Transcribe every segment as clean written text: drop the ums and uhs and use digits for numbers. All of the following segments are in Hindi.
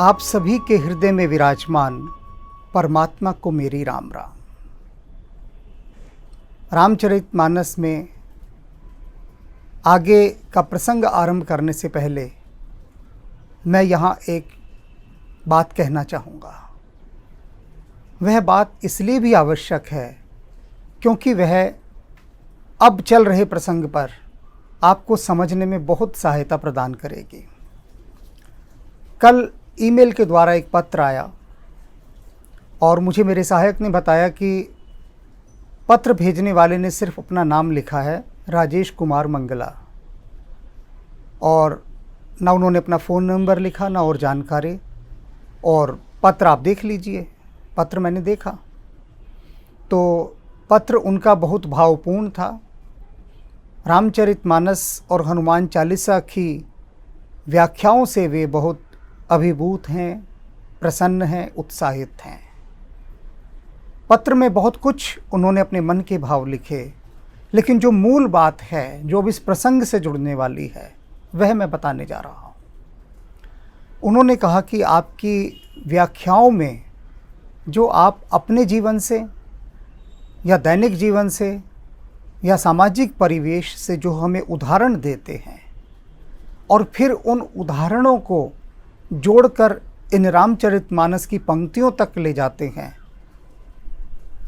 आप सभी के हृदय में विराजमान परमात्मा को मेरी राम राम। रामचरितमानस में आगे का प्रसंग आरंभ करने से पहले मैं यहाँ एक बात कहना चाहूँगा। वह बात इसलिए भी आवश्यक है क्योंकि वह अब चल रहे प्रसंग पर आपको समझने में बहुत सहायता प्रदान करेगी। कल ईमेल के द्वारा एक पत्र आया और मुझे मेरे सहायक ने बताया कि पत्र भेजने वाले ने सिर्फ अपना नाम लिखा है, राजेश कुमार मंगला, और ना उन्होंने अपना फ़ोन नंबर लिखा ना और जानकारी। और पत्र आप देख लीजिए। पत्र मैंने देखा तो पत्र उनका बहुत भावपूर्ण था। रामचरितमानस और हनुमान चालीसा की व्याख्याओं से वे बहुत अभिभूत हैं, प्रसन्न हैं, उत्साहित हैं। पत्र में बहुत कुछ उन्होंने अपने मन के भाव लिखे, लेकिन जो मूल बात है, जो अब इस प्रसंग से जुड़ने वाली है, वह मैं बताने जा रहा हूँ। उन्होंने कहा कि आपकी व्याख्याओं में जो आप अपने जीवन से या दैनिक जीवन से या सामाजिक परिवेश से जो हमें उदाहरण देते हैं और फिर उन उदाहरणों को जोड़कर इन रामचरितमानस की पंक्तियों तक ले जाते हैं,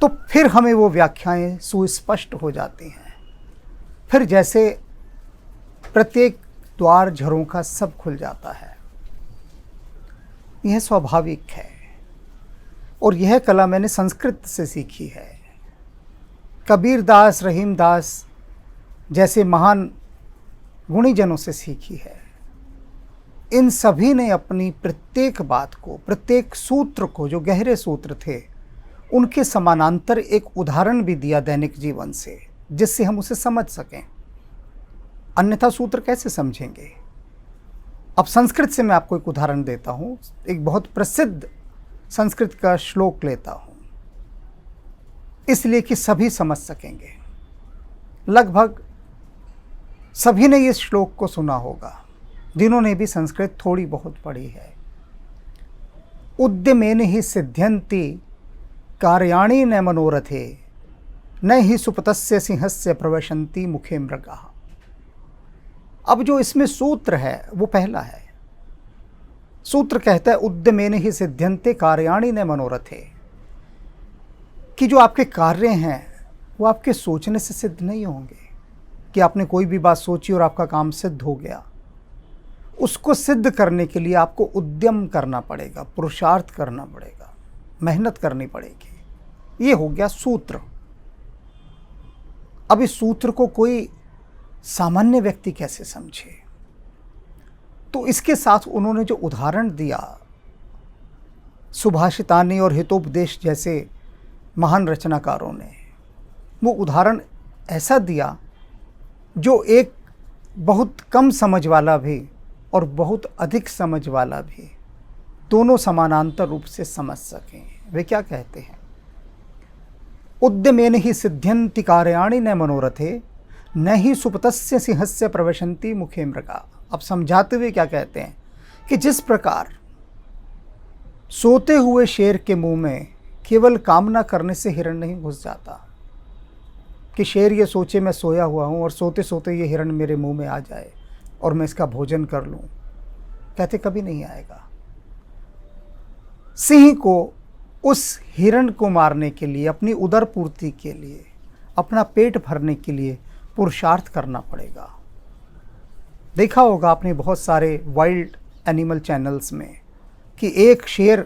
तो फिर हमें वो व्याख्याएं सुस्पष्ट हो जाती हैं। फिर जैसे प्रत्येक द्वार झरोखा सब खुल जाता है। यह स्वाभाविक है और यह कला मैंने संस्कृत से सीखी है। कबीर दास, रहीम दास जैसे महान गुणीजनों से सीखी है। इन सभी ने अपनी प्रत्येक बात को, प्रत्येक सूत्र को, जो गहरे सूत्र थे, उनके समानांतर एक उदाहरण भी दिया दैनिक जीवन से, जिससे हम उसे समझ सकें। अन्यथा सूत्र कैसे समझेंगे? अब संस्कृत से मैं आपको एक उदाहरण देता हूँ। एक बहुत प्रसिद्ध संस्कृत का श्लोक लेता हूँ, इसलिए कि सभी समझ सकेंगे। लगभग सभी ने इस श्लोक को सुना होगा, जिन्होंने भी संस्कृत थोड़ी बहुत पढ़ी है। उद्यमेन ही सिद्ध्यन्ति कार्याणि न मनोरथे, न ही सुपतस्य सिंहस्य प्रवशन्ति मुखे मृगाः। अब जो इसमें सूत्र है वो पहला है। सूत्र कहता है उद्यमेन ही सिद्ध्यन्ते कार्याणि न मनोरथे, कि जो आपके कार्य हैं वो आपके सोचने से सिद्ध नहीं होंगे कि आपने कोई भी बात सोची और आपका काम सिद्ध हो गया। उसको सिद्ध करने के लिए आपको उद्यम करना पड़ेगा, पुरुषार्थ करना पड़ेगा, मेहनत करनी पड़ेगी। ये हो गया सूत्र। अब इस सूत्र को कोई सामान्य व्यक्ति कैसे समझे? तो इसके साथ उन्होंने जो उदाहरण दिया, सुभाषितानी और हितोपदेश जैसे महान रचनाकारों ने, वो उदाहरण ऐसा दिया जो एक बहुत कम समझ वाला भी और बहुत अधिक समझ वाला भी दोनों समानांतर रूप से समझ सकें। वे क्या कहते हैं? उद्यमेन ही सिद्ध्यन्ति कार्याणि न मनोरथे, न ही सुपतस्य सिंहस्य प्रवशन्ति मुखे मृगा। अब समझाते हुए क्या कहते हैं कि जिस प्रकार सोते हुए शेर के मुंह में केवल कामना करने से हिरण नहीं घुस जाता, कि शेर ये सोचे मैं सोया हुआ हूँ और सोते सोते ये हिरण मेरे मुंह में आ जाए और मैं इसका भोजन कर लूँ, कहते कभी नहीं आएगा। सिंह को उस हिरण को मारने के लिए, अपनी उदर पूर्ति के लिए, अपना पेट भरने के लिए पुरुषार्थ करना पड़ेगा। देखा होगा आपने बहुत सारे वाइल्ड एनिमल चैनल्स में कि एक शेर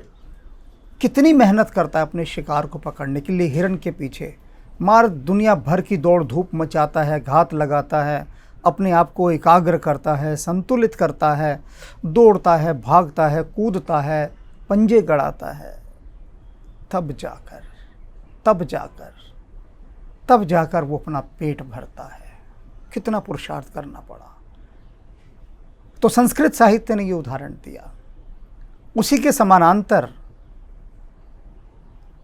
कितनी मेहनत करता है अपने शिकार को पकड़ने के लिए। हिरण के पीछे मार दुनिया भर की दौड़ धूप मचाता है, घात लगाता है, अपने आप को एकाग्र करता है, संतुलित करता है, दौड़ता है, भागता है, कूदता है, पंजे गड़ाता है। तब जाकर वो अपना पेट भरता है। कितना पुरुषार्थ करना पड़ा। तो संस्कृत साहित्य ने ये उदाहरण दिया। उसी के समानांतर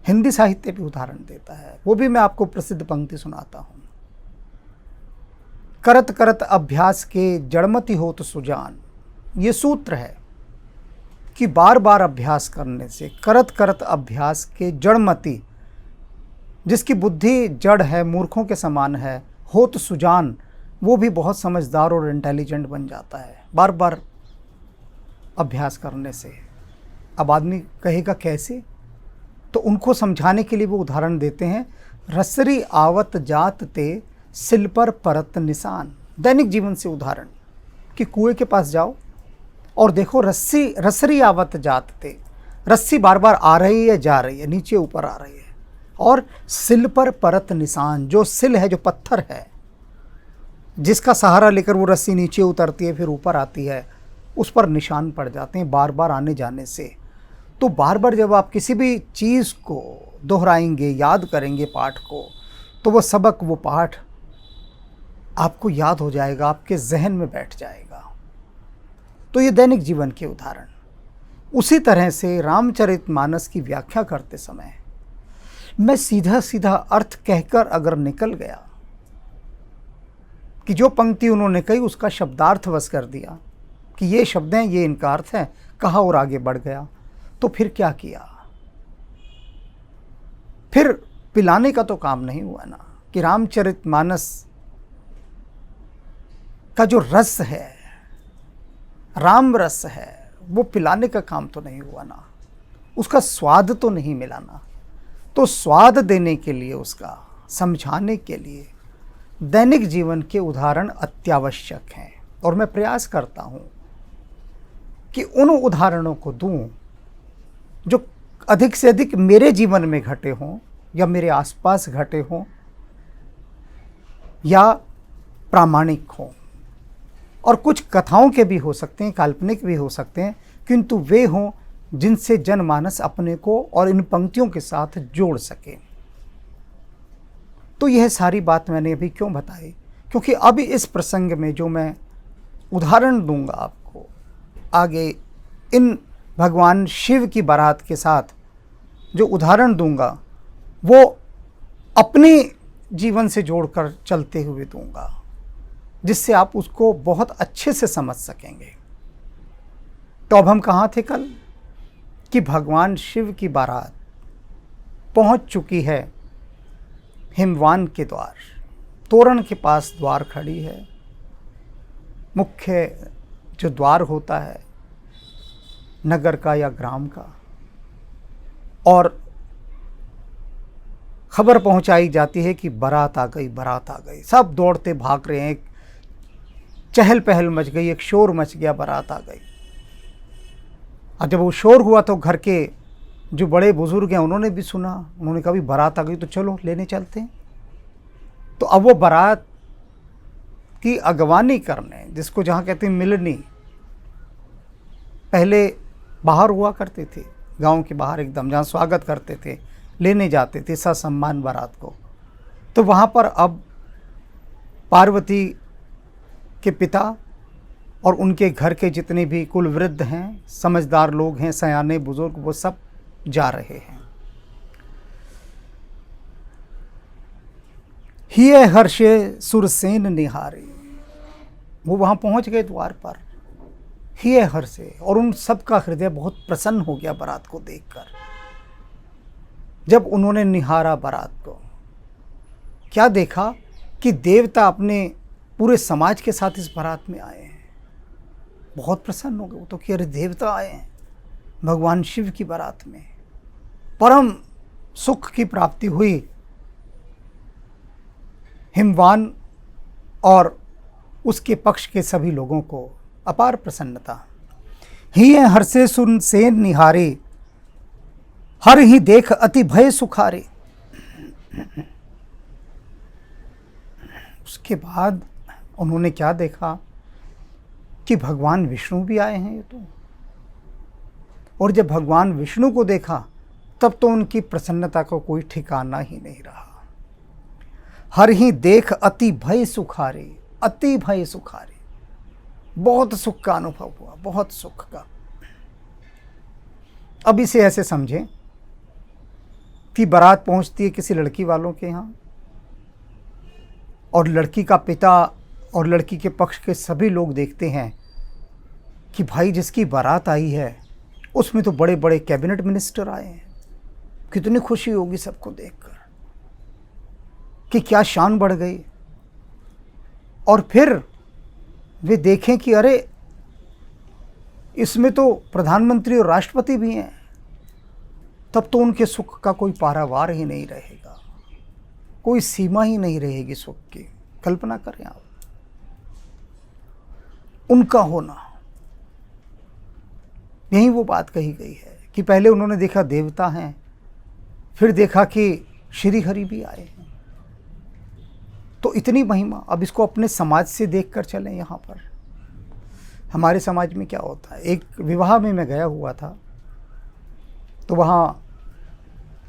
हिंदी साहित्य भी उदाहरण देता है। वो भी मैं आपको प्रसिद्ध पंक्ति सुनाता हूँ। करत करत अभ्यास के जड़मति हो तो सुजान, ये सूत्र है। कि बार बार अभ्यास करने से, करत करत अभ्यास के जड़मति, जिसकी बुद्धि जड़ है, मूर्खों के समान है, हो तो सुजान, वो भी बहुत समझदार और इंटेलिजेंट बन जाता है बार बार अभ्यास करने से। अब आदमी कहेगा कैसे? तो उनको समझाने के लिए वो उदाहरण देते हैं, रसरी आवत जात ते सिल पर परत निशान। दैनिक जीवन से उदाहरण कि कुएं के पास जाओ और देखो रसरी आवत जात थे, रस्सी बार बार आ रही है, जा रही है, नीचे ऊपर आ रही है, और सिल पर परत निशान, जो सिल है, जो पत्थर है, जिसका सहारा लेकर वो रस्सी नीचे उतरती है फिर ऊपर आती है, उस पर निशान पड़ जाते हैं बार बार आने जाने से। तो बार बार जब आप किसी भी चीज़ को दोहराएंगे, याद करेंगे पाठ को, तो वो सबक, वो पाठ आपको याद हो जाएगा, आपके जहन में बैठ जाएगा। तो ये दैनिक जीवन के उदाहरण। उसी तरह से रामचरितमानस की व्याख्या करते समय मैं सीधा सीधा अर्थ कहकर अगर निकल गया कि जो पंक्ति उन्होंने कही उसका शब्दार्थ वश कर दिया कि ये शब्द हैं, ये इनका अर्थ है, कहा और आगे बढ़ गया, तो फिर क्या किया? फिर पिलाने का तो काम नहीं हुआ ना, कि रामचरितमानस का जो रस है, राम रस है, वो पिलाने का काम तो नहीं हुआ ना, उसका स्वाद तो नहीं मिला ना। तो स्वाद देने के लिए, उसका समझाने के लिए दैनिक जीवन के उदाहरण अत्यावश्यक हैं। और मैं प्रयास करता हूँ कि उन उदाहरणों को दूँ जो अधिक से अधिक मेरे जीवन में घटे हों या मेरे आसपास घटे हों या प्रामाणिक हों। और कुछ कथाओं के भी हो सकते हैं, काल्पनिक भी हो सकते हैं, किंतु वे हों जिनसे जनमानस अपने को और इन पंक्तियों के साथ जोड़ सके। तो यह सारी बात मैंने अभी क्यों बताई? क्योंकि अभी इस प्रसंग में जो मैं उदाहरण दूंगा आपको, आगे इन भगवान शिव की बारात के साथ जो उदाहरण दूंगा वो अपने जीवन से जोड़कर चलते हुए दूंगा, जिससे आप उसको बहुत अच्छे से समझ सकेंगे। तो अब हम कहाँ थे कल? कि भगवान शिव की बारात पहुंच चुकी है हिमवान के द्वार, तोरण के पास द्वार खड़ी है। मुख्य जो द्वार होता है नगर का या ग्राम का, और खबर पहुंचाई जाती है कि बारात आ गई, बारात आ गई। सब दौड़ते भाग रहे हैं, एक चहल पहल मच गई, एक शोर मच गया, बारात आ गई। और जब वो शोर हुआ तो घर के जो बड़े बुजुर्ग हैं उन्होंने भी सुना, उन्होंने कहा भी बारात आ गई तो चलो लेने चलते हैं। तो अब वो बारात की अगवानी करने, जिसको जहाँ कहते हैं मिलनी, पहले बाहर हुआ करते थे, गांव के बाहर एकदम, जहाँ स्वागत करते थे, लेने जाते थे ससम्मान बारात को। तो वहाँ पर अब पार्वती के पिता और उनके घर के जितने भी कुल वृद्ध हैं, समझदार लोग हैं, सयाने बुजुर्ग, वो सब जा रहे हैं। हिये हर्षे सुरसेन निहारे, वो वहाँ पहुँच गए द्वार पर, हिये हर्षे, और उन सब का हृदय बहुत प्रसन्न हो गया बारात को देखकर। जब उन्होंने निहारा बारात को, क्या देखा कि देवता अपने पूरे समाज के साथ इस बारात में आए हैं। बहुत प्रसन्न हो गए वो तो, कि अरे देवता आए हैं भगवान शिव की बारात में। परम सुख की प्राप्ति हुई हिमवान और उसके पक्ष के सभी लोगों को, अपार प्रसन्नता। हिये हर्षे सुन सेन निहारे, हर ही देख अति भय सुखारे। उसके बाद उन्होंने क्या देखा कि भगवान विष्णु भी आए हैं ये तो। और जब भगवान विष्णु को देखा तब तो उनकी प्रसन्नता को कोई ठिकाना ही नहीं रहा। हर ही देख अति भय सुखारे, अति भय सुखारे, बहुत सुख का अनुभव हुआ, बहुत सुख का। अब इसे ऐसे समझें कि बारात पहुंचती है किसी लड़की वालों के यहाँ, और लड़की का पिता और लड़की के पक्ष के सभी लोग देखते हैं कि भाई जिसकी बारात आई है उसमें तो बड़े बड़े कैबिनेट मिनिस्टर आए हैं। कितनी खुशी होगी सबको देखकर कि क्या शान बढ़ गई। और फिर वे देखें कि अरे इसमें तो प्रधानमंत्री और राष्ट्रपति भी हैं, तब तो उनके सुख का कोई पारावार ही नहीं रहेगा, कोई सीमा ही नहीं रहेगी सुख की। कल्पना करें आप उनका होना। यही वो बात कही गई है कि पहले उन्होंने देखा देवता हैं, फिर देखा कि श्री हरि भी आए हैं। तो इतनी महिमा। अब इसको अपने समाज से देखकर चलें। यहाँ पर हमारे समाज में क्या होता है, एक विवाह में मैं गया हुआ था, तो वहाँ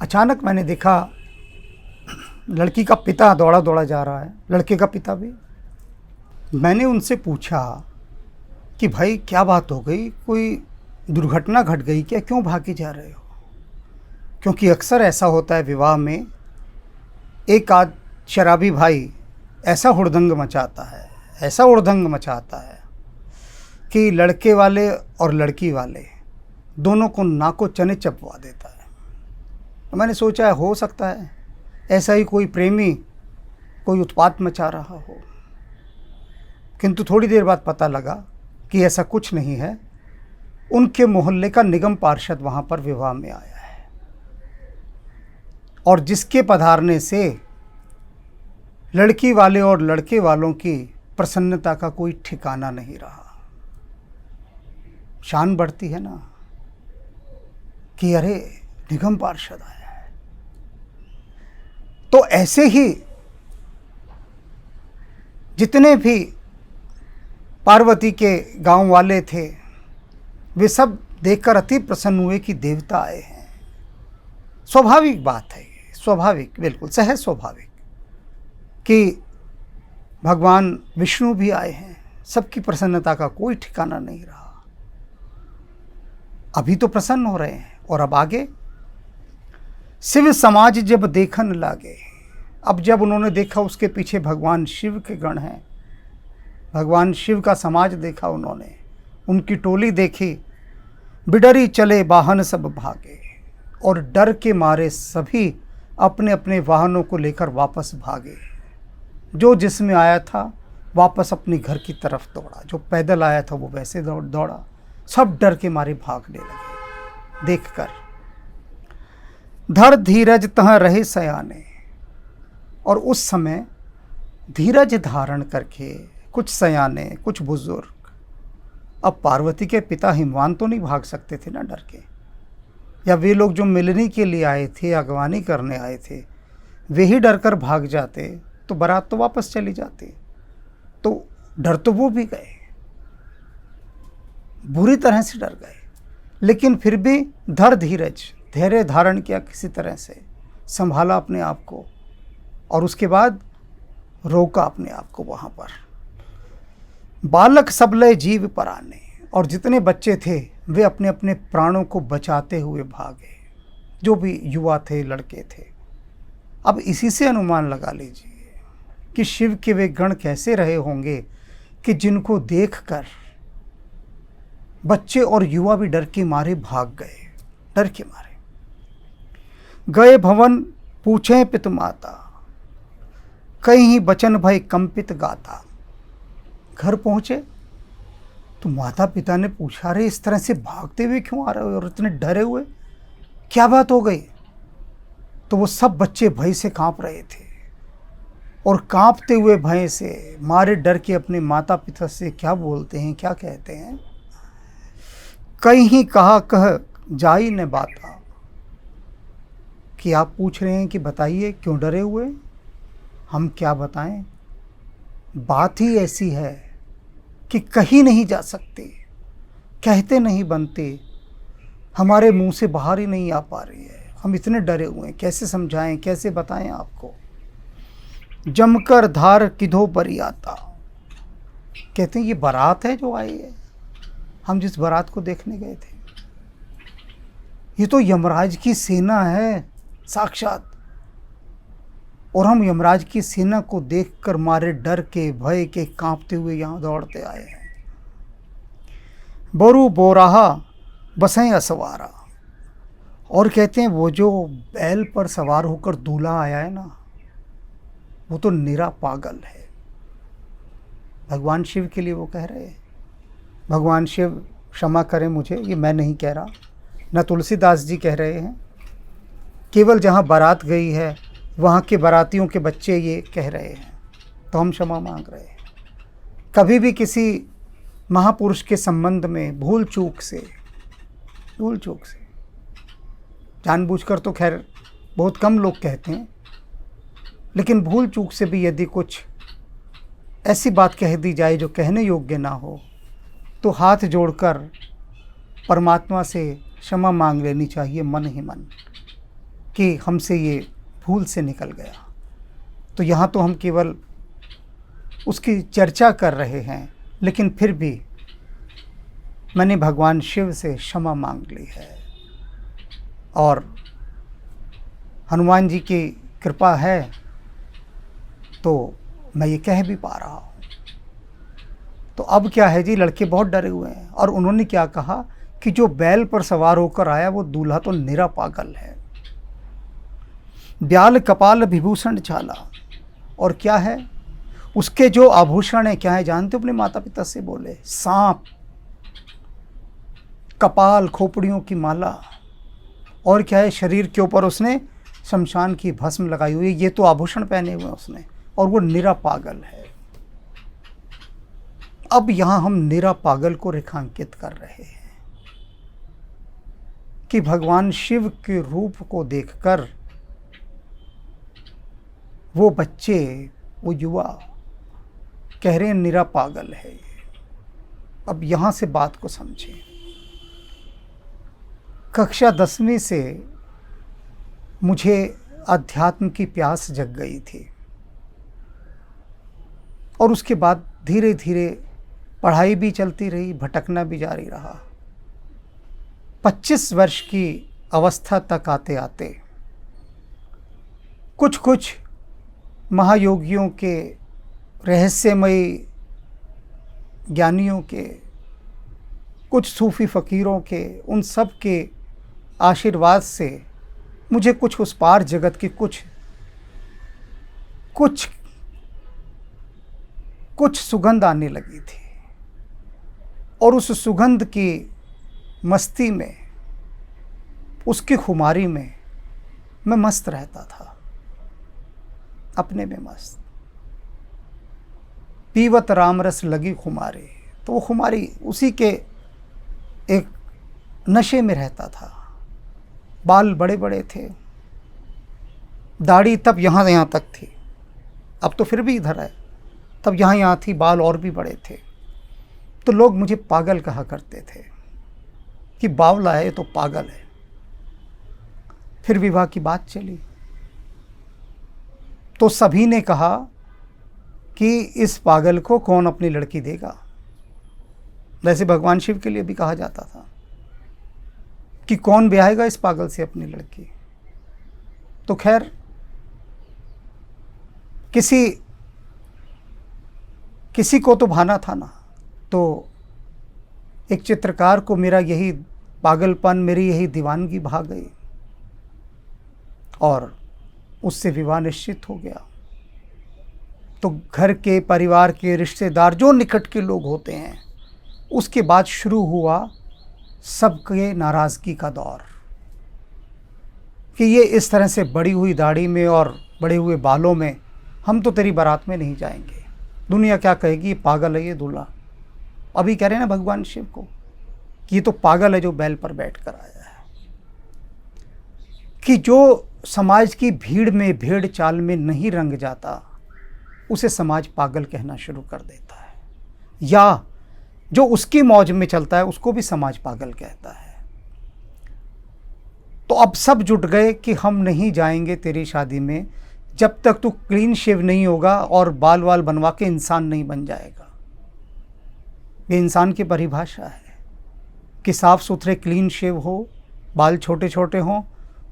अचानक मैंने देखा लड़की का पिता दौड़ा दौड़ा जा रहा है, लड़के का पिता भी। मैंने उनसे पूछा कि भाई क्या बात हो गई, कोई दुर्घटना घट गई क्या, क्यों भागे जा रहे हो? क्योंकि अक्सर ऐसा होता है विवाह में, एक आध शराबी भाई ऐसा हुड़दंग मचाता है, ऐसा हुड़दंग मचाता है कि लड़के वाले और लड़की वाले दोनों को नाको चने चबवा देता है। तो मैंने सोचा हो सकता है ऐसा ही कोई प्रेमी कोई उत्पात मचा रहा हो, किंतु थोड़ी देर बाद पता लगा कि ऐसा कुछ नहीं है। उनके मोहल्ले का निगम पार्षद वहाँ पर विवाह में आया है और जिसके पधारने से लड़की वाले और लड़के वालों की प्रसन्नता का कोई ठिकाना नहीं रहा। शान बढ़ती है ना कि अरे निगम पार्षद आया है। तो ऐसे ही जितने भी पार्वती के गांव वाले थे वे सब देखकर अति प्रसन्न हुए कि देवता आए हैं। स्वाभाविक बात है, स्वाभाविक, बिल्कुल सहज स्वाभाविक कि भगवान विष्णु भी आए हैं। सबकी प्रसन्नता का कोई ठिकाना नहीं रहा। अभी तो प्रसन्न हो रहे हैं और अब आगे शिव समाज जब देखन लागे। अब जब उन्होंने देखा उसके पीछे भगवान शिव के गण हैं, भगवान शिव का समाज देखा उन्होंने, उनकी टोली देखी, बिडरी चले वाहन सब भागे और डर के मारे सभी अपने अपने वाहनों को लेकर वापस भागे। जो जिसमें आया था वापस अपने घर की तरफ दौड़ा, जो पैदल आया था वो वैसे दौड़ा। सब डर के मारे भागने लगे। देखकर धर धीरज तह रहे सयाने। और उस समय धीरज धारण करके कुछ सयाने, कुछ बुजुर्ग, अब पार्वती के पिता हिमवान तो नहीं भाग सकते थे ना डर के, या वे लोग जो मिलने के लिए आए थे, अगवानी करने आए थे, वे ही डर कर भाग जाते तो बारात तो वापस चली जाती। तो डर तो वो भी गए, बुरी तरह से डर गए, लेकिन फिर भी धैर्य धारण किया, किसी तरह से संभाला अपने आप को और उसके बाद रोका अपने आप को वहाँ पर। बालक सबले जीव पराने। और जितने बच्चे थे वे अपने अपने प्राणों को बचाते हुए भागे, जो भी युवा थे, लड़के थे। अब इसी से अनुमान लगा लीजिए कि शिव के वे गण कैसे रहे होंगे कि जिनको देखकर बच्चे और युवा भी डर के मारे भाग गए। डर के मारे गए भवन पूछे पित माता, कहीं बचन भय कंपित गाता। घर पहुंचे तो माता पिता ने पूछा, रे इस तरह से भागते हुए क्यों आ रहे हो और इतने डरे हुए, क्या बात हो गई? तो वो सब बच्चे भय से कांप रहे थे और कांपते हुए भय से मारे डर के अपने माता पिता से क्या बोलते हैं, क्या कहते हैं, कहीं कहा कह जाई न बाता। कि आप पूछ रहे हैं कि बताइए क्यों डरे हुए, हम क्या बताएं। बात ही ऐसी है कि कहीं नहीं जा सकते, कहते नहीं बनते, हमारे मुंह से बाहर ही नहीं आ पा रही है। हम इतने डरे हुए हैं, कैसे समझाएं, कैसे बताएं आपको। जमकर धार किधो बरी आता। कहते हैं ये बारात है जो आई है, हम जिस बारात को देखने गए थे, ये तो यमराज की सेना है साक्षात, और हम यमराज की सेना को देखकर मारे डर के, भय के, कांपते हुए यहाँ दौड़ते आए हैं। बोरू बोराहा बसें असवारा। और कहते हैं वो जो बैल पर सवार होकर दूल्हा आया है ना, वो तो निरा पागल है। भगवान शिव के लिए वो कह रहे हैं। भगवान शिव क्षमा करें मुझे, ये मैं नहीं कह रहा, न तुलसीदास जी कह रहे हैं, केवल जहाँ बारात गई है वहाँ के बारातियों के बच्चे ये कह रहे हैं, तो हम क्षमा मांग रहे हैं। कभी भी किसी महापुरुष के संबंध में भूल चूक से, जानबूझकर तो खैर बहुत कम लोग कहते हैं, लेकिन भूल चूक से भी यदि कुछ ऐसी बात कह दी जाए जो कहने योग्य ना हो, तो हाथ जोड़कर परमात्मा से क्षमा मांग लेनी चाहिए मन ही मन, कि हमसे ये भूल से निकल गया। तो यहाँ तो हम केवल उसकी चर्चा कर रहे हैं, लेकिन फिर भी मैंने भगवान शिव से क्षमा मांग ली है, और हनुमान जी की कृपा है तो मैं ये कह भी पा रहा हूँ। तो अब क्या है जी, लड़के बहुत डरे हुए हैं, और उन्होंने क्या कहा कि जो बैल पर सवार होकर आया वो दूल्हा तो निरा पागल है। ब्याल कपाल विभूषण छाला, और क्या है उसके जो आभूषण है, क्या है जानते हो? अपने माता पिता से बोले, सांप, कपाल, खोपड़ियों की माला, और क्या है शरीर के ऊपर उसने शमशान की भस्म लगाई हुई है। ये तो आभूषण पहने हुए उसने, और वो निरा पागल है। अब यहां हम निरा पागल को रेखांकित कर रहे हैं कि भगवान शिव के रूप को देखकर वो बच्चे, वो युवा कह रहे हैं निरा पागल है ये। अब यहां से बात को समझें। कक्षा 10वीं से मुझे अध्यात्म की प्यास जग गई थी, और उसके बाद धीरे धीरे पढ़ाई भी चलती रही, भटकना भी जारी रहा। 25 वर्ष की अवस्था तक आते आते कुछ कुछ महायोगियों के, रहस्यमयी ज्ञानियों के, कुछ सूफी फ़कीरों के, उन सब के आशीर्वाद से मुझे कुछ उस पार जगत की कुछ सुगंध आने लगी थी, और उस सुगंध की मस्ती में, उसकी खुमारी में मैं मस्त रहता था, अपने में मस्त। पीवत राम रस लगी खुमारी, तो वो खुमारी उसी के एक नशे में रहता था। बाल बड़े बड़े थे, दाढ़ी तब यहाँ तक थी, अब तो फिर भी इधर है, तब यहाँ थी, बाल और भी बड़े थे। तो लोग मुझे पागल कहा करते थे कि बावला है तो पागल है। फिर विवाह की बात चली तो सभी ने कहा कि इस पागल को कौन अपनी लड़की देगा। वैसे भगवान शिव के लिए भी कहा जाता था कि कौन ब्याहेगा इस पागल से अपनी लड़की। तो खैर किसी को तो भाना था ना। तो एक चित्रकार को मेरा यही पागलपन, मेरी यही दीवानगी भा गई, और उससे विवाह निश्चित हो गया। तो घर के, परिवार के, रिश्तेदार, जो निकट के लोग होते हैं, उसके बाद शुरू हुआ सबके नाराज़गी का दौर कि ये इस तरह से बड़ी हुई दाढ़ी में और बड़े हुए बालों में हम तो तेरी बारात में नहीं जाएंगे, दुनिया क्या कहेगी, पागल है ये दूल्हा। अभी कह रहे हैं ना भगवान शिव को कि ये तो पागल है जो बैल पर बैठ कर आया है। कि जो समाज की भीड़ में, भेड़ चाल में नहीं रंग जाता, उसे समाज पागल कहना शुरू कर देता है, या जो उसकी मौज में चलता है उसको भी समाज पागल कहता है। तो अब सब जुट गए कि हम नहीं जाएंगे तेरी शादी में जब तक तू क्लीन शेव नहीं होगा और बाल वाल बनवा के इंसान नहीं बन जाएगा। ये इंसान की परिभाषा है कि साफ सुथरे क्लीन शेव हो, बाल छोटे छोटे हों,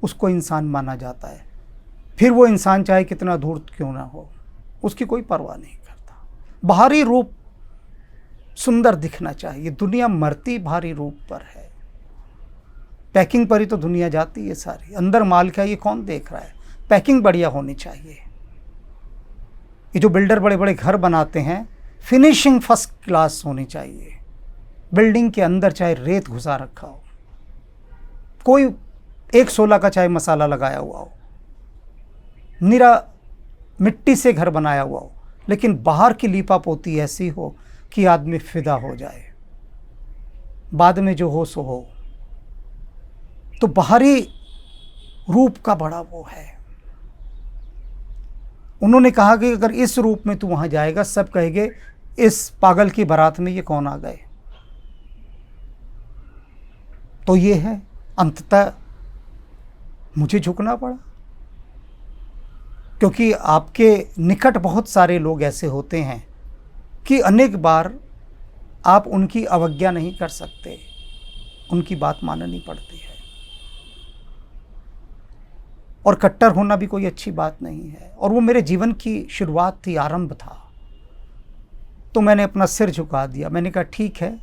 उसको इंसान माना जाता है। फिर वो इंसान चाहे कितना धूर्त क्यों ना हो, उसकी कोई परवाह नहीं करता। बाहरी रूप सुंदर दिखना चाहिए, दुनिया मरती बाहरी रूप पर है। पैकिंग पर ही तो दुनिया जाती है सारी, अंदर माल क्या ये कौन देख रहा है। पैकिंग बढ़िया होनी चाहिए। ये जो बिल्डर बड़े बड़े घर बनाते हैं, फिनिशिंग फर्स्ट क्लास होनी चाहिए। बिल्डिंग के अंदर चाहे रेत घुसा रखा हो, कोई 1/16 का चाहे मसाला लगाया हुआ हो, निरा मिट्टी से घर बनाया हुआ हो, लेकिन बाहर की लीपा पोती ऐसी हो कि आदमी फिदा हो जाए, बाद में जो हो सो हो। तो बाहरी रूप का बड़ा वो है। उन्होंने कहा कि अगर इस रूप में तू वहां जाएगा, सब कहेंगे इस पागल की बारात में ये कौन आ गए। तो ये है, अंततः मुझे झुकना पड़ा, क्योंकि आपके निकट बहुत सारे लोग ऐसे होते हैं कि अनेक बार आप उनकी अवज्ञा नहीं कर सकते, उनकी बात माननी पड़ती है। और कट्टर होना भी कोई अच्छी बात नहीं है। और वो मेरे जीवन की शुरुआत थी, आरंभ था। तो मैंने अपना सिर झुका दिया। मैंने कहा ठीक है,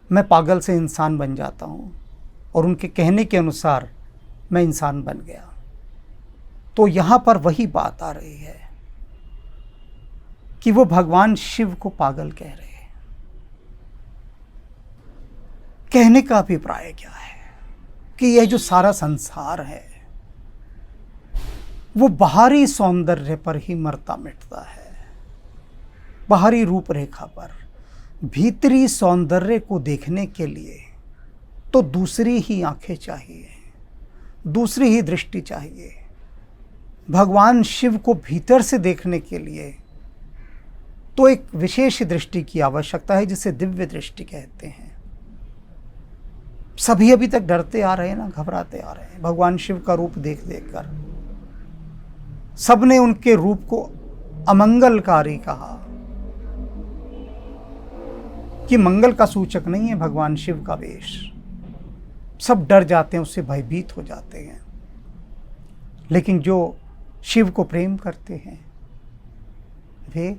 मैं पागल से इंसान बन जाता हूँ, और उनके कहने के अनुसार मैं इंसान बन गया। तो यहाँ पर वही बात आ रही है कि वो भगवान शिव को पागल कह रहे हैं। कहने का अभिप्राय क्या है कि यह जो सारा संसार है वो बाहरी सौंदर्य पर ही मरता मिटता है, बाहरी रूपरेखा पर। भीतरी सौंदर्य को देखने के लिए तो दूसरी ही आंखें चाहिए, दूसरी ही दृष्टि चाहिए। भगवान शिव को भीतर से देखने के लिए तो एक विशेष दृष्टि की आवश्यकता है, जिसे दिव्य दृष्टि कहते हैं। सभी अभी तक डरते आ रहे हैं ना, घबराते आ रहे हैं भगवान शिव का रूप देख देख कर। सबने उनके रूप को अमंगलकारी कहा कि मंगल का सूचक नहीं है भगवान शिव का वेश। सब डर जाते हैं, उससे भयभीत हो जाते हैं। लेकिन जो शिव को प्रेम करते हैं, वे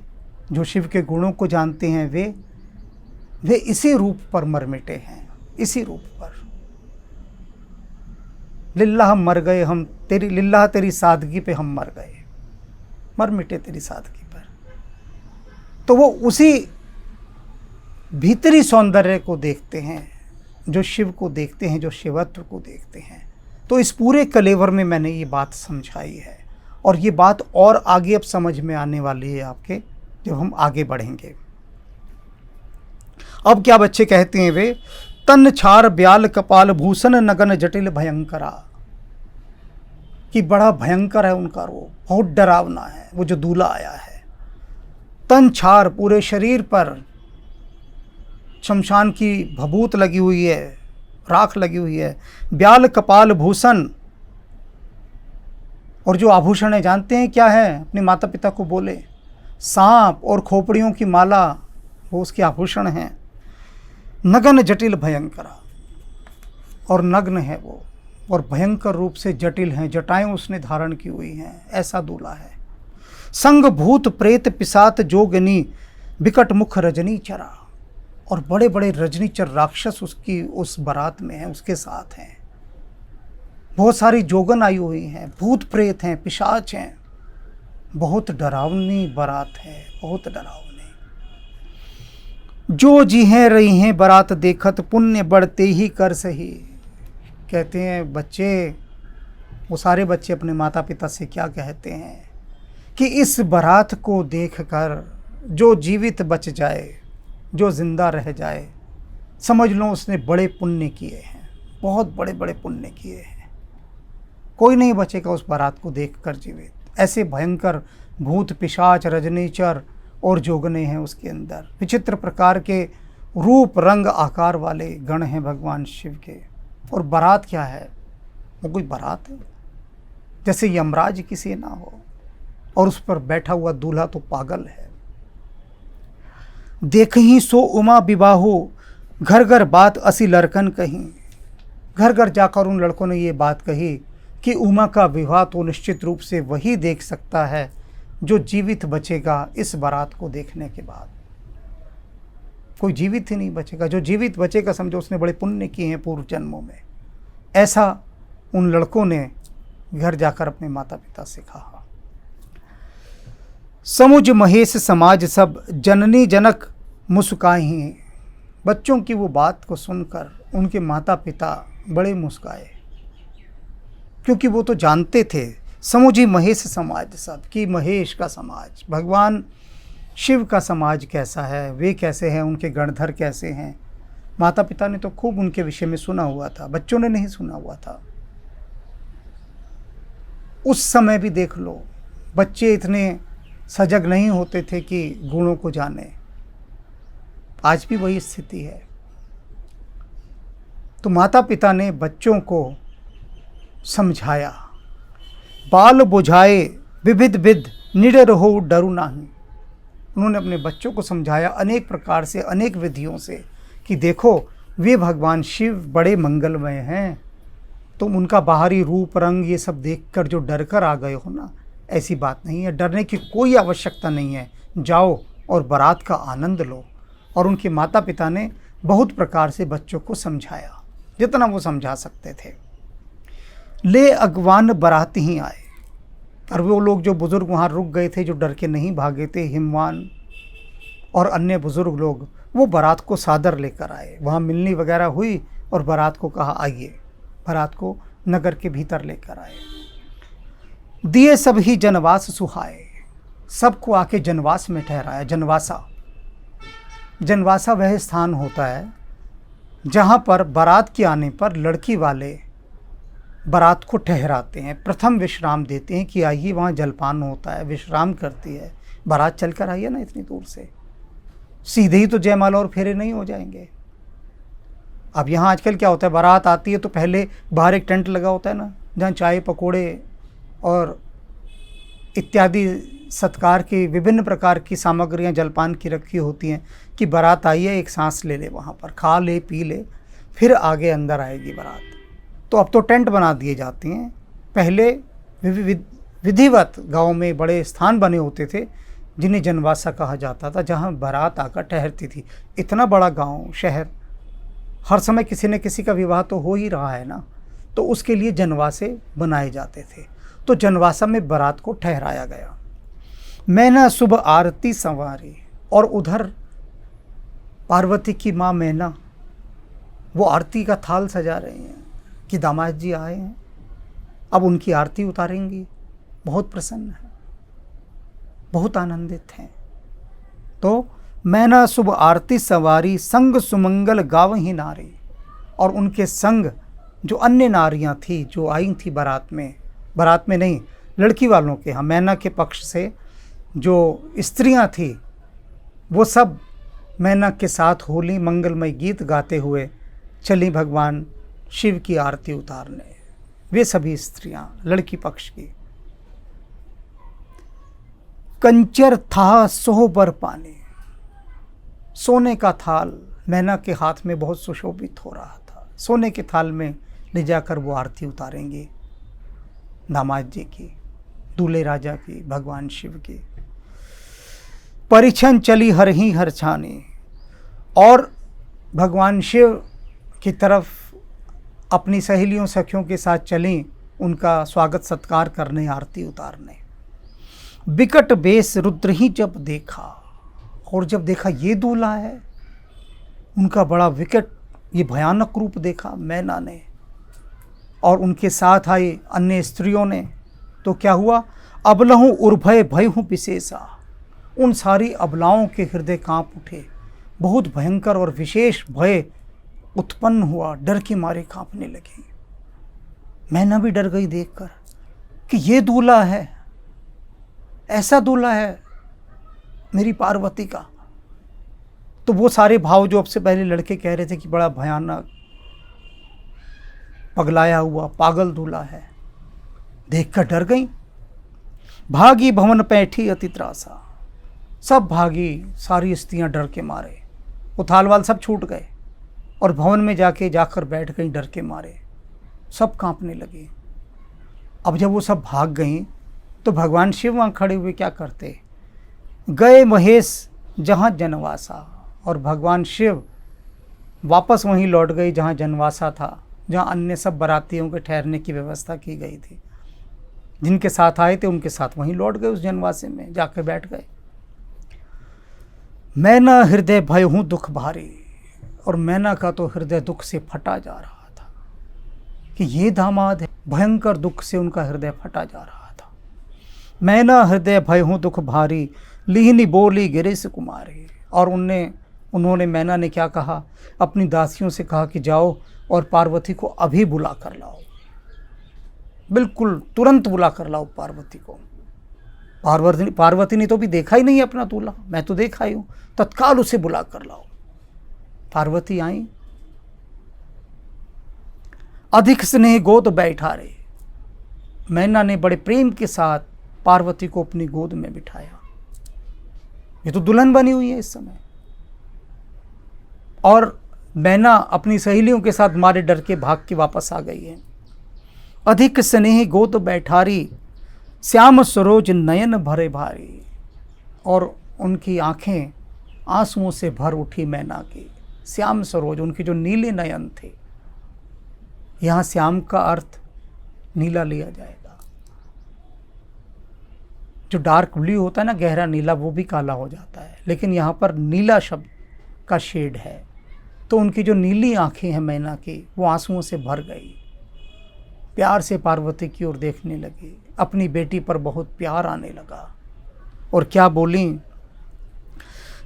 जो शिव के गुणों को जानते हैं, वे इसी रूप पर मर मिटे हैं, इसी रूप पर। लिल्लाह हम मर गए, हम तेरी लिल्लाह तेरी सादगी पे हम मर गए, मर मिटे तेरी सादगी पर। तो वो उसी भीतरी सौंदर्य को देखते हैं, जो शिव को देखते हैं, जो शिवत्व को देखते हैं। तो इस पूरे कलेवर में मैंने ये बात समझाई है, और ये बात और आगे अब समझ में आने वाली है आपके, जब हम आगे बढ़ेंगे। अब क्या बच्चे कहते हैं वे, तन छार ब्याल कपाल भूषण नगन जटिल भयंकरा, कि बड़ा भयंकर है उनका रूप, बहुत डरावना है वो जो दूल्हा आया है। तन छार, पूरे शरीर पर शमशान की भभूत लगी हुई है, राख लगी हुई है। ब्याल कपाल भूषण, और जो आभूषण है जानते हैं क्या है, अपने माता पिता को बोले, सांप और खोपड़ियों की माला, वो उसके आभूषण हैं। नगन जटिल भयंकरा, और नग्न है वो, और भयंकर रूप से जटिल हैं, जटाएं उसने धारण की हुई हैं, ऐसा दूल्हा है। संग भूत प्रेत पिशाच जोगनी विकट मुख रजनी चरा, और बड़े बड़े रजनीचर राक्षस उसकी उस बारात में हैं, उसके साथ हैं। बहुत सारी जोगन आई हुई हैं, भूत प्रेत हैं, पिशाच हैं। बहुत डरावनी बारात है, बहुत डरावनी। जो जी हैं रही हैं बारात देखत, पुण्य बढ़ते ही कर सही। कहते हैं बच्चे, वो सारे बच्चे अपने माता पिता से क्या कहते हैं कि इस बारात को देखकर जो जीवित बच जाए, जो जिंदा रह जाए, समझ लो उसने बड़े पुण्य किए हैं, बहुत बड़े बड़े पुण्य किए हैं। कोई नहीं बचेगा उस बारात को देखकर जीवित। ऐसे भयंकर भूत पिशाच रजनीचर और जोगने हैं उसके अंदर, विचित्र प्रकार के रूप रंग आकार वाले गण हैं भगवान शिव के। और बारात क्या है, वो कोई बारात है जैसे यमराज की सेना हो, और उस पर बैठा हुआ दूल्हा तो पागल है। देखही सो उमा विवाहो, घर घर बात असी लड़कन कहीं। घर घर जाकर उन लड़कों ने ये बात कही कि उमा का विवाह तो निश्चित रूप से वही देख सकता है जो जीवित बचेगा इस बारात को देखने के बाद। कोई जीवित ही नहीं बचेगा। जो जीवित बचेगा समझो उसने बड़े पुण्य किए हैं पूर्व जन्मों में, ऐसा उन लड़कों ने घर जाकर अपने माता पिता से कहा। समुझ महेश समाज सब, जननी जनक मुस्काई। बच्चों की वो बात को सुनकर उनके माता पिता बड़े मुस्काए, क्योंकि वो तो जानते थे समुझी महेश समाज सब, कि महेश का समाज, भगवान शिव का समाज कैसा है, वे कैसे हैं, उनके गणधर कैसे हैं। माता पिता ने तो खूब उनके विषय में सुना हुआ था, बच्चों ने नहीं सुना हुआ था। उस समय भी देख लो, बच्चे इतने सजग नहीं होते थे कि गुणों को जाने। आज भी वही स्थिति है। तो माता पिता ने बच्चों को समझाया, बाल बुझाए विविध विध, निडर हो डरू नाही। उन्होंने अपने बच्चों को समझाया अनेक प्रकार से, अनेक विधियों से, कि देखो वे भगवान शिव बड़े मंगलमय हैं। तुम उनका बाहरी रूप रंग ये सब देखकर जो डर कर आ गए हो ना, ऐसी बात नहीं है, डरने की कोई आवश्यकता नहीं है। जाओ और बारात का आनंद लो। और उनके माता पिता ने बहुत प्रकार से बच्चों को समझाया, जितना वो समझा सकते थे। ले अगवान बाराती ही आए, और वो लोग जो बुज़ुर्ग वहाँ रुक गए थे, जो डर के नहीं भागे थे, हिमवान और अन्य बुज़ुर्ग लोग, वो बारात को सादर लेकर आए। वहाँ मिलनी वगैरह हुई और बारात को कहा आइए। बारात को नगर के भीतर लेकर आए। दिए सब ही जनवास सुहाए, सबको आके जनवास में ठहराया। जनवासा, जनवासा वह स्थान होता है जहाँ पर बारात के आने पर लड़की वाले बारात को ठहराते हैं, प्रथम विश्राम देते हैं कि आइए, वहाँ जलपान होता है, विश्राम करती है बारात। चल कर आइए ना इतनी दूर से, सीधे ही तो जयमाला और फेरे नहीं हो जाएंगे। अब यहाँ आजकल क्या होता है, बारात आती है तो पहले बाहर एक टेंट लगा होता है ना, जहाँ चाय पकोड़े और इत्यादि सत्कार की विभिन्न प्रकार की सामग्रियाँ जलपान की रखी होती हैं, कि बारात आई है, एक सांस ले ले, वहाँ पर खा ले पी ले, फिर आगे अंदर आएगी बारात। तो अब तो टेंट बना दिए जाते हैं। पहले विधिवत गांव में बड़े स्थान बने होते थे जिन्हें जनवासा कहा जाता था, जहां बारात आकर ठहरती थी। इतना बड़ा गांव, शहर, हर समय किसी न किसी का विवाह तो हो ही रहा है ना, तो उसके लिए जनवासे बनाए जाते थे। तो जनवासा में बारात को ठहराया गया। मैना सुबह आरती संवारी, और उधर पार्वती की माँ मैना वो आरती का थाल सजा रही हैं कि दामाद जी आए हैं, अब उनकी आरती उतारेंगी। बहुत प्रसन्न है, बहुत आनंदित हैं। तो मैना शुभ आरती सवारी, संग सुमंगल गावही नारी। और उनके संग जो अन्य नारियां थी जो आई थी बारात में नहीं, लड़की वालों के यहाँ, मैना के पक्ष से जो स्त्रियां थी, वो सब मैना के साथ होली मंगलमय गीत गाते हुए चली भगवान शिव की आरती उतारने। वे सभी स्त्रियां लड़की पक्ष की। कंचर था सोहबर पानी, सोने का थाल मैना के हाथ में बहुत सुशोभित हो रहा था। सोने के थाल में ले जाकर वो आरती उतारेंगे दामाद जी की, दूल्हे राजा की, भगवान शिव की। परिछन चली हर ही हर छानी, और भगवान शिव की तरफ अपनी सहेलियों सखियों के साथ चली उनका स्वागत सत्कार करने, आरती उतारने। विकट बेस रुद्र ही जब देखा, और जब देखा ये दूल्हा है, उनका बड़ा विकट, ये भयानक रूप देखा मैना ने और उनके साथ आई अन्य स्त्रियों ने, तो क्या हुआ, अबलहूँ उर्भय भय हूँ विशेषा। उन सारी अबलाओं के हृदय कांप उठे, बहुत भयंकर और विशेष भय उत्पन्न हुआ, डर के मारे कांपने लगी। मैना भी डर गई देखकर कि ये दूल्हा है, ऐसा दूल्हा है मेरी पार्वती का। तो वो सारे भाव जो अब से पहले लड़के कह रहे थे कि बड़ा भयानक, पगलाया हुआ, पागल दूल्हा है, देखकर डर गई। भागी भवन पैठी अति त्रासा, सब भागी, सारी स्त्रियां डर के मारे, वो थाल वाल सब छूट गए और भवन में जाकर बैठ गई डर के मारे, सब कांपने लगी। अब जब वो सब भाग गईं तो भगवान शिव वहाँ खड़े हुए क्या करते, गए महेश जहाँ जनवासा, और भगवान शिव वापस वहीं लौट गए जहाँ जनवासा था, जहाँ अन्य सब बारातियों के ठहरने की व्यवस्था की गई थी। जिनके साथ आए थे उनके साथ वहीं लौट गए, उस जनवासे में जाकर बैठ गए। मैना हृदय भय हूँ दुख भारी, और मैना का तो हृदय दुख से फटा जा रहा था कि ये दामाद है। भयंकर दुख से उनका हृदय फटा जा रहा था। मैना हृदय भय हूँ दुख भारी, लीहनी बोली गिरीश कुमारी। और उन्होंने मैना ने क्या कहा, अपनी दासियों से कहा कि जाओ और पार्वती को अभी बुला कर लाओ, बिल्कुल तुरंत बुला कर लाओ पार्वती को। पार्वती ने तो भी देखा ही नहीं अपना दूल्हा, मैं तो देखा ही हूँ, तत्काल उसे बुला कर लाओ। पार्वती आई, अधिक स्नेह गोद बैठा रे। मैना ने बड़े प्रेम के साथ पार्वती को अपनी गोद में बिठाया। ये तो दुल्हन बनी हुई है इस समय, और मैना अपनी सहेलियों के साथ मारे डर के भाग के वापस आ गई है। अधिक स्नेह गोद बैठारी, श्याम सरोज नयन भरे भारी। और उनकी आंखें आंसुओं से भर उठी मैना की। श्याम सरोज, उनके जो नीले नयन थे, यहाँ श्याम का अर्थ नीला लिया जाएगा। जो डार्क ब्लू होता है ना, गहरा नीला, वो भी काला हो जाता है, लेकिन यहाँ पर नीला शब्द का शेड है। तो उनकी जो नीली आंखें हैं मैना की, वो आंसुओं से भर गई। प्यार से पार्वती की ओर देखने लगी, अपनी बेटी पर बहुत प्यार आने लगा। और क्या बोली,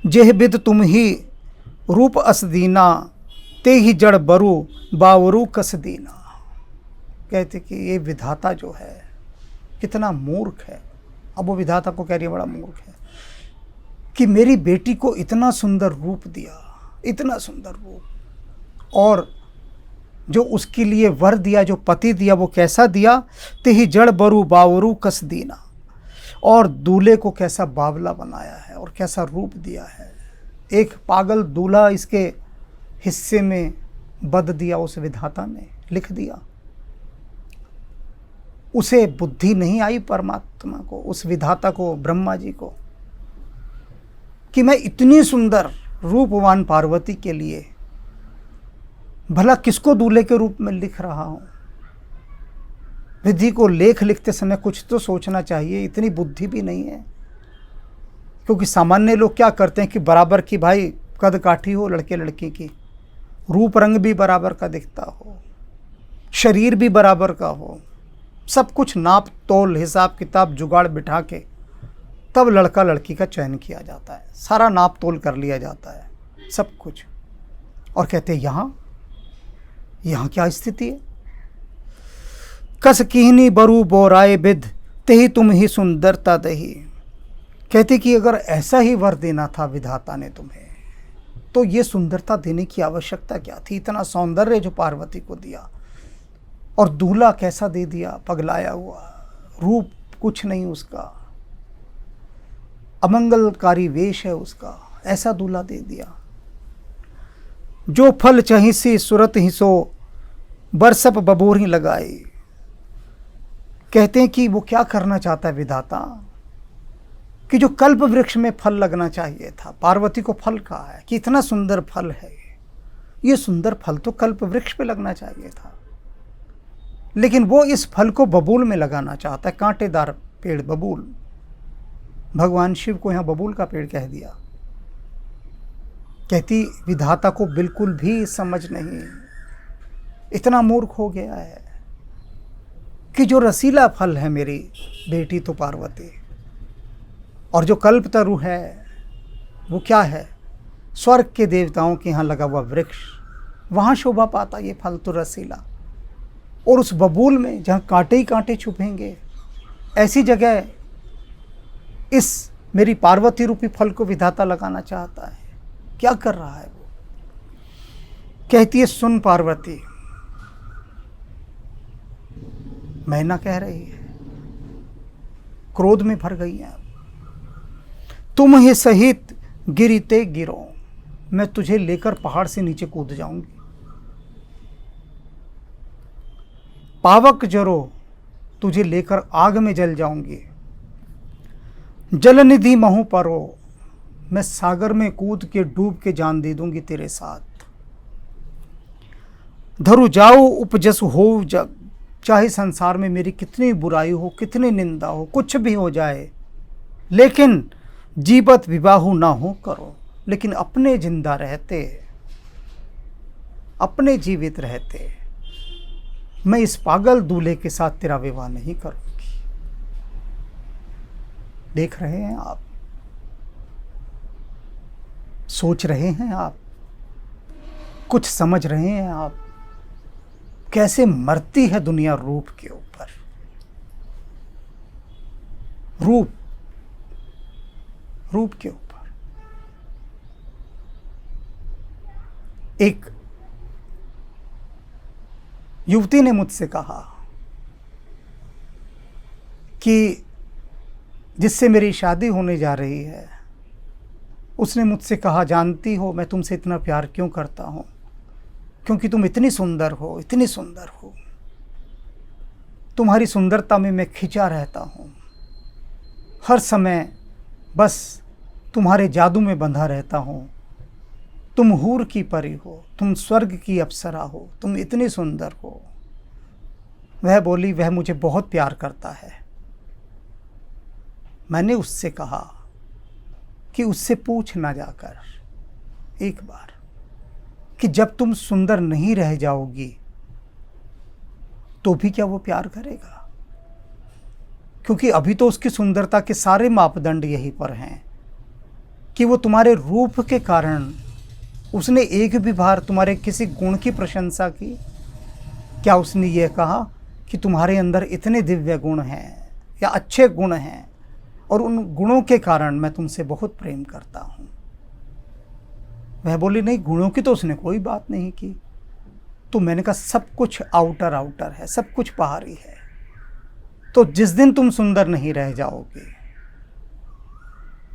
जेह बिद तुम ही रूप अस दीना, ते ही जड़ बरु बावरू कस दीना। कहते कि ये विधाता जो है कितना मूर्ख है। अब वो विधाता को कह रही है बड़ा मूर्ख है कि मेरी बेटी को इतना सुंदर रूप दिया, इतना सुंदर रूप, और जो उसके लिए वर दिया, जो पति दिया, वो कैसा दिया, ते ही जड़ बरु बावरू कस दीना। और दूल्हे को कैसा बावला बनाया है और कैसा रूप दिया है। एक पागल दूल्हा इसके हिस्से में बद दिया उस विधाता ने, लिख दिया। उसे बुद्धि नहीं आई परमात्मा को, उस विधाता को, ब्रह्मा जी को, कि मैं इतनी सुंदर रूपवान पार्वती के लिए भला किसको दूल्हे के रूप में लिख रहा हूं। विधि को लेख लिखते समय कुछ तो सोचना चाहिए, इतनी बुद्धि भी नहीं है। क्योंकि सामान्य लोग क्या करते हैं कि बराबर की भाई कद काठी हो लड़के लड़की की, रूप रंग भी बराबर का दिखता हो, शरीर भी बराबर का हो, सब कुछ नाप तोल हिसाब किताब जुगाड़ बिठा के तब लड़का लड़की का चयन किया जाता है। सारा नाप तोल कर लिया जाता है सब कुछ। और कहते हैं यहाँ क्या स्थिति है, कस कीहनी बरू बोराए बिद, तेही तुम ही सुंदरता दही। कहते कि अगर ऐसा ही वर देना था विधाता ने तुम्हें, तो ये सुंदरता देने की आवश्यकता क्या थी। इतना सौंदर्य जो पार्वती को दिया, और दूल्हा कैसा दे दिया, पगलाया हुआ, रूप कुछ नहीं उसका, अमंगलकारी वेश है उसका, ऐसा दूल्हा दे दिया। जो फल चहिसी सुरत हिसो, बरसप बबूरी लगाई। कहते हैं कि वो क्या करना चाहता है विधाता, कि जो कल्प वृक्ष में फल लगना चाहिए था, पार्वती को फल कहा है कि इतना सुंदर फल है, ये सुंदर फल तो कल्प वृक्ष पे लगना चाहिए था, लेकिन वो इस फल को बबूल में लगाना चाहता है। कांटेदार पेड़ बबूल, भगवान शिव को यहाँ बबूल का पेड़ कह दिया। कहती विधाता को बिल्कुल भी समझ नहीं, इतना मूर्ख हो गया है कि जो रसीला फल है मेरी बेटी तो पार्वती, और जो कल्पतरु है वो क्या है, स्वर्ग के देवताओं के यहाँ लगा हुआ वृक्ष, वहाँ शोभा पाता ये फल तो रसीला। और उस बबूल में जहाँ कांटे ही कांटे छुपेंगे, ऐसी जगह इस मेरी पार्वती रूपी फल को विधाता लगाना चाहता है। क्या कर रहा है वो। कहती है सुन पार्वती, मैना कह रही है, क्रोध में भर गई है, तुम ही सहित गिरते गिरो, मैं तुझे लेकर पहाड़ से नीचे कूद जाऊंगी। पावक जरो, तुझे लेकर आग में जल जाऊंगी। जल निधि महु परो, मैं सागर में कूद के डूब के जान दे दूंगी तेरे साथ। धरु जाओ उपजसु हो जग, चाहे संसार में मेरी कितनी बुराई हो, कितनी निंदा हो, कुछ भी हो जाए, लेकिन जीवत विवाहु ना हो करो। लेकिन अपने जिंदा रहते, अपने जीवित रहते मैं इस पागल दूल्हे के साथ तेरा विवाह नहीं करूंगी। देख रहे हैं आप, सोच रहे हैं आप, कुछ समझ रहे हैं आप, कैसे मरती है दुनिया रूप के ऊपर। रूप के ऊपर। एक युवती ने मुझसे कहा कि जिससे मेरी शादी होने जा रही है, उसने मुझसे कहा, जानती हो मैं तुमसे इतना प्यार क्यों करता हूँ? क्योंकि तुम इतनी सुंदर हो, इतनी सुंदर हो। तुम्हारी सुंदरता में मैं खिंचा रहता हूँ, हर समय बस तुम्हारे जादू में बंधा रहता हूँ। तुम हूर की परी हो, तुम स्वर्ग की अप्सरा हो, तुम इतनी सुंदर हो। वह बोली, वह मुझे बहुत प्यार करता है। मैंने उससे कहा कि उससे पूछ ना जाकर एक बार कि जब तुम सुंदर नहीं रह जाओगी तो भी क्या वो प्यार करेगा? क्योंकि अभी तो उसकी सुंदरता के सारे मापदंड यहीं पर हैं कि वो तुम्हारे रूप के कारण उसने एक भी बार तुम्हारे किसी गुण की प्रशंसा की? क्या उसने ये कहा कि तुम्हारे अंदर इतने दिव्य गुण हैं या अच्छे गुण हैं और उन गुणों के कारण मैं तुमसे बहुत प्रेम करता हूँ? वह बोली, नहीं, गुणों की तो उसने कोई बात नहीं की। तो मैंने कहा, सब कुछ आउटर आउटर है, सब कुछ बाहरी है। तो जिस दिन तुम सुंदर नहीं रह जाओगे,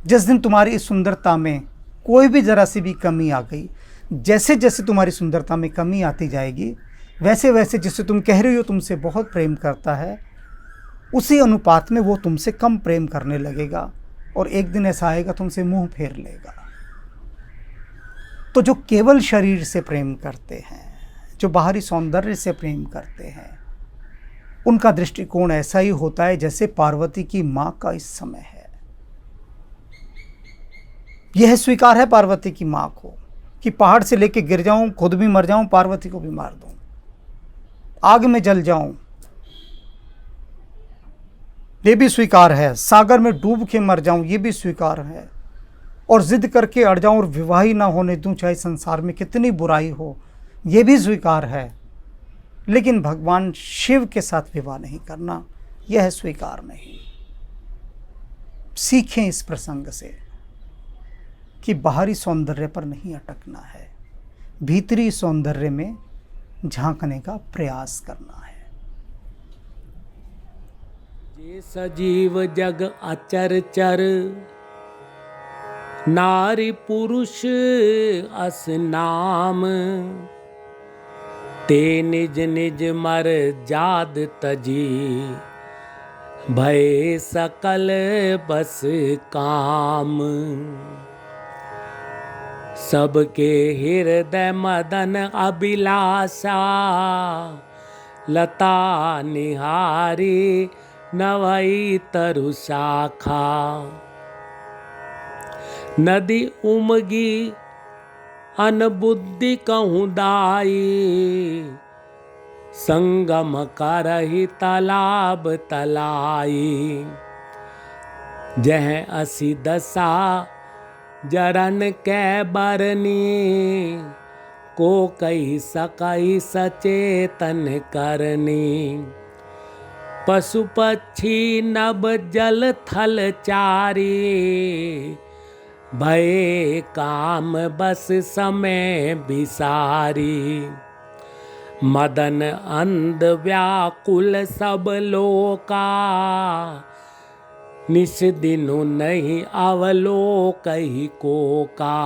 जिस दिन तुम्हारी इस सुंदरता में कोई भी जरा सी भी कमी आ गई, जैसे जैसे तुम्हारी सुंदरता में कमी आती जाएगी, वैसे वैसे जिससे तुम कह रही हो तुमसे बहुत प्रेम करता है, उसी अनुपात में वो तुमसे कम प्रेम करने लगेगा और एक दिन ऐसा आएगा तुमसे मुंह फेर लेगा। तो जो केवल शरीर से प्रेम करते हैं, जो बाहरी सौंदर्य से प्रेम करते हैं, उनका दृष्टिकोण ऐसा ही होता है जैसे पार्वती की मां का इस समय है। यह स्वीकार है पार्वती की मां को कि पहाड़ से लेके गिर जाऊं, खुद भी मर जाऊं, पार्वती को भी मार दूं, आग में जल जाऊं, ये भी स्वीकार है। सागर में डूब के मर जाऊं, ये भी स्वीकार है। और जिद करके अड़ जाऊं और विवाह ही ना होने दूं, चाहे संसार में कितनी बुराई हो, ये भी स्वीकार है। लेकिन भगवान शिव के साथ विवाह नहीं करना, यह स्वीकार नहीं। सीखें इस प्रसंग से कि बाहरी सौंदर्य पर नहीं अटकना है, भीतरी सौंदर्य में झांकने का प्रयास करना है। जे सजीव जग अचर चर, नारी पुरुष अस नाम, ते निज निज मर जाद तजी, भय सकल बस काम। सबके हृदय मदन अभिलाषा, लता निहारी नवई तरु शाखा। नदी उमगी अनबुद्धि कहूँ दाई, संगम करहि तालाब तलाई। जह असी दशा जरन कै बरनी, को कही सकई सचेतन करनी। पशु पक्षी नभ जल थल चारी, भय काम बस समय बिसारी। मदन अंध व्याकुल सब लोका, निस दिनु नहीं अवलोकहि कोका।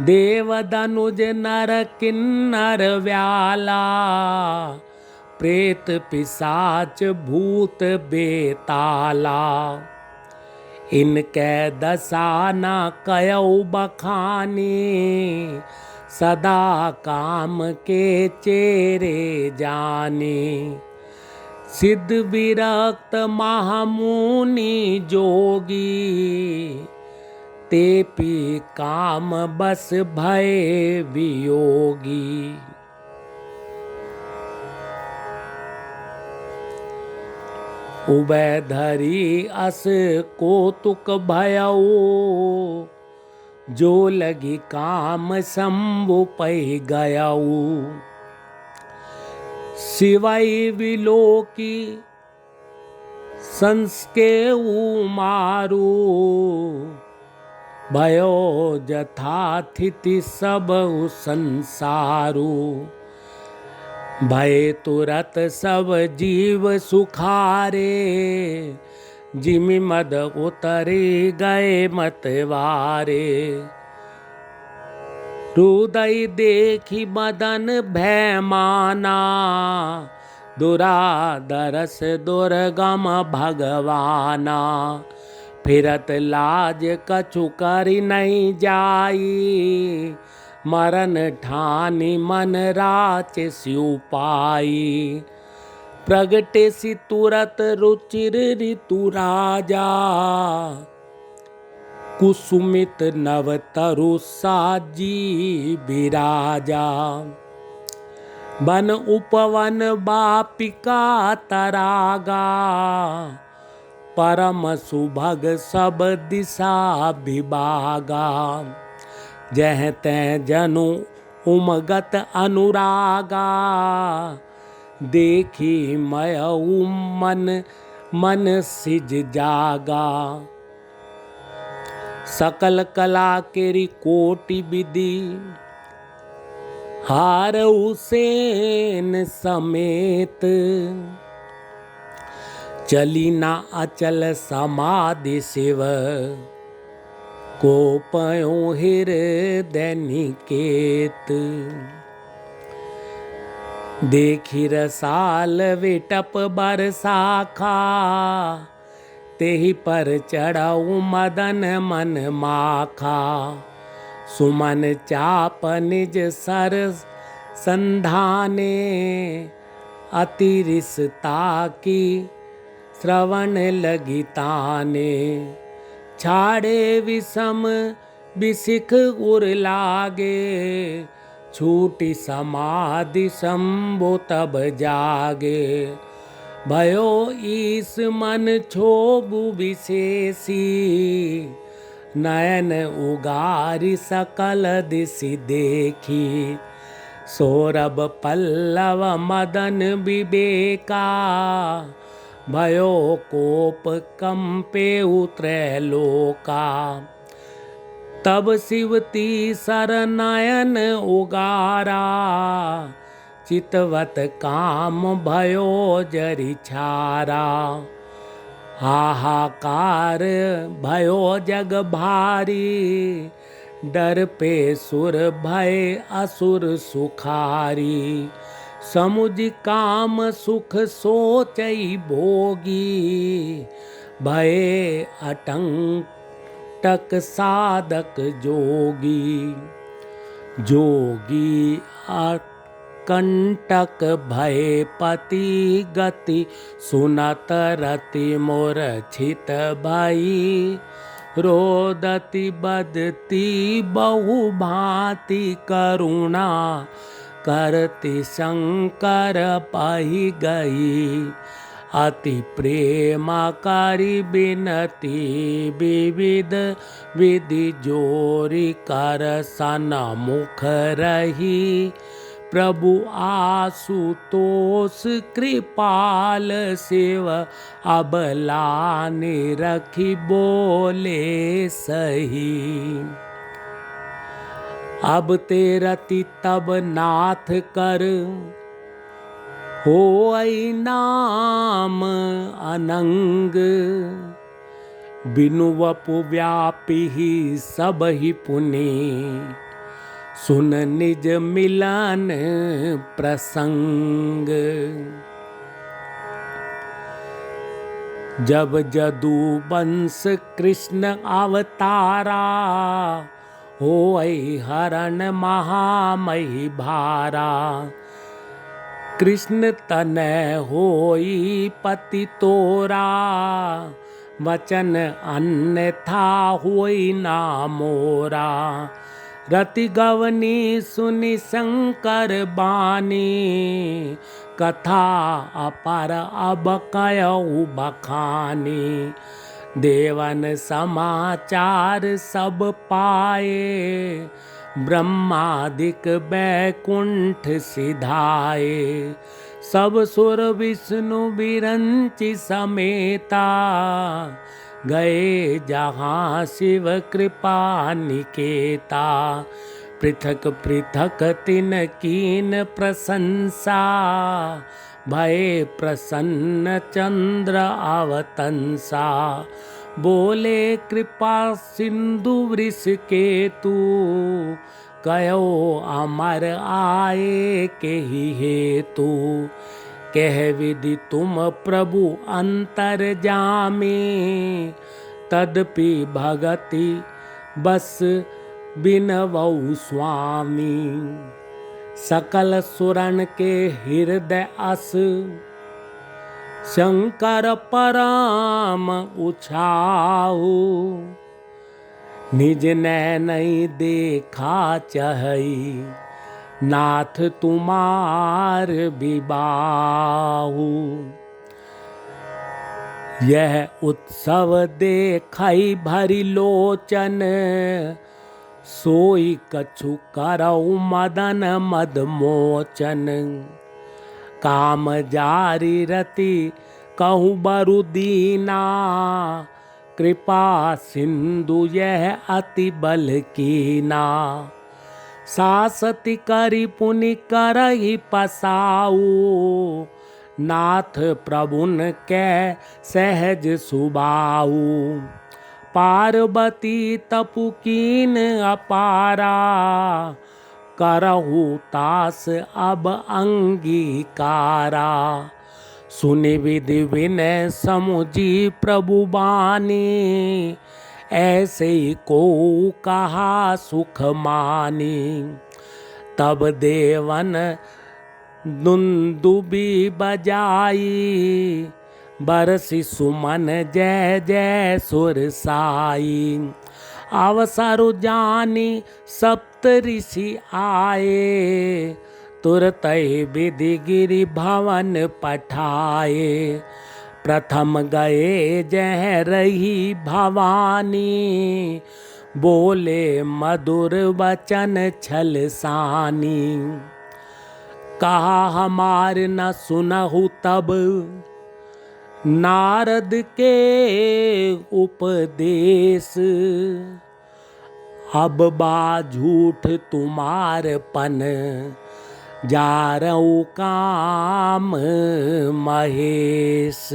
देव दनुज नर किन्नर व्याला, प्रेत पिशाच भूत बेताला। इनके दशा न कयौ बखानी, सदा काम के चेरे जाने। सिद्ध विरक्त महामुनि जोगी, ते पी काम बस भय वियोगी। उभय धरी अस कौतुक भयऊ, जो लगी काम शंभु पै गयऊ। शिवाई विलोकी संस्के मारू, भयो जथाथिति सब संसारू। भय तुरत सब जीव सुखारे, जिमि मद उतरे गए मतवारे। हृदय देखी मदन भय माना, दुरादरस दुर्गम भगवाना। फिरत लाज कछु करि नहीं जाई, मरण ठानी मन राच स्यु पाई। प्रगटे सि तुरत रुचिर ऋतु राजा, कुसुमित नव तरु साजी विराजा। बन उपवन बापिका तरागा, परम सुभग सब दिशा विभागा। जह तै जनु उमगत अनुरागा, देखी मयऊ मन सिज जागा। सकल कला केरी कोटि विधि, हारऊ सेन समेत। चली ना अचल समाधि शिव, को पयो हृदय निकेत। देखी रसाल विटप बरसाखा, तेहि पर चढ़ऊ मदन मन माखा। सुमन चाप निज सर संधाने, अति रिसता की श्रवण लगी ताने। छाड़े विषम बिसिख उर लागे, छूटी समाधि शंभु तब जागे। भयो ईस मन क्षोभु विशेषी, नयन उगारी सकल दिशि देखी। सौरभ पल्लव मदन विवेका, भयो कोप कंपे त्रैलोका। तब शिवती सर नयन उगारा, चितवत काम भयो जरि छारा। हाहाकार भयो जग भारी, डर पे सुर भय असुर सुखारी। समुझ काम सुख सोचई भोगी, भय अटंटक साधक जोगी। जोगी कंटक भय पति गति, सुनत रति मूर्छित भई। रोदति बदती बहु भांति, करुणा करति शंकर पाहि गई। अति प्रेम करि बिनती, विविध विधि जोरी कर सन्मुख रही। प्रभु आशुतोष कृपाल शिव, अबला निरखी बोले सही। अब ते रति तब नाथ कर, होई नाम अनंग। बिनु वपु व्यापी ही सब ही पुनि, सुन निज मिलन प्रसंग। जब जदु वंश कृष्ण अवतारा, होई हरण महामही भारा। कृष्ण तनय होई पति तोरा, वचन अन्यथा होई ना मोरा। रति गवनी सुनि शंकर बानी, कथा अपर अब कयऊ बखानी। देवन समाचार सब पाए, ब्रह्मादिक बैकुंठ सिधाए। सब सुर विष्णु बिरंचि समेता, गए जहाँ शिव कृपा निकेता। पृथक पृथक तिन कीन प्रशंसा, भय प्रसन्न चंद्र अवतंसा। बोले कृपा सिंधु वृष केतु, कयो अमर आए के ही हेतु। कह विधि तुम प्रभु अंतर जामे, तदपि भगति बस बिनवऊ स्वामी। सकल सुरन के हृदय अस, शंकर परम उछाऊ। निज नैनई देखा चहई, नाथ तुमार बिबाहु। यह उत्सव देखई भरी लोचन, सोई कछु करऊ मदन मद मोचन। काम जारी रति कहूँ बरु दीना, कृपा सिंधु यह अति बल कीना। सासति करि पुनि करहि पसाऊ, नाथ प्रभुन कै सहज सुबाऊ। पार्वती तपु कीन अपारा, करहु तास अब अंगीकारा। सुनि विधि विनय समुझी प्रभु बानी, ऐसे को कहा सुख मानी। तब देवन दुंदुबी बजाई, बरसी सुमन जय जय सुर साई। अवसर जानी सप्त ऋषि आए, तुरत विधि गिरि भवन पठाए। प्रथम गए जह रही भवानी, बोले मधुर वचन छल सानी। कहा हमार न सुनहु तब, नारद के उपदेश। अब बा झूठ तुम्हार पन, जारऊ काम महेश।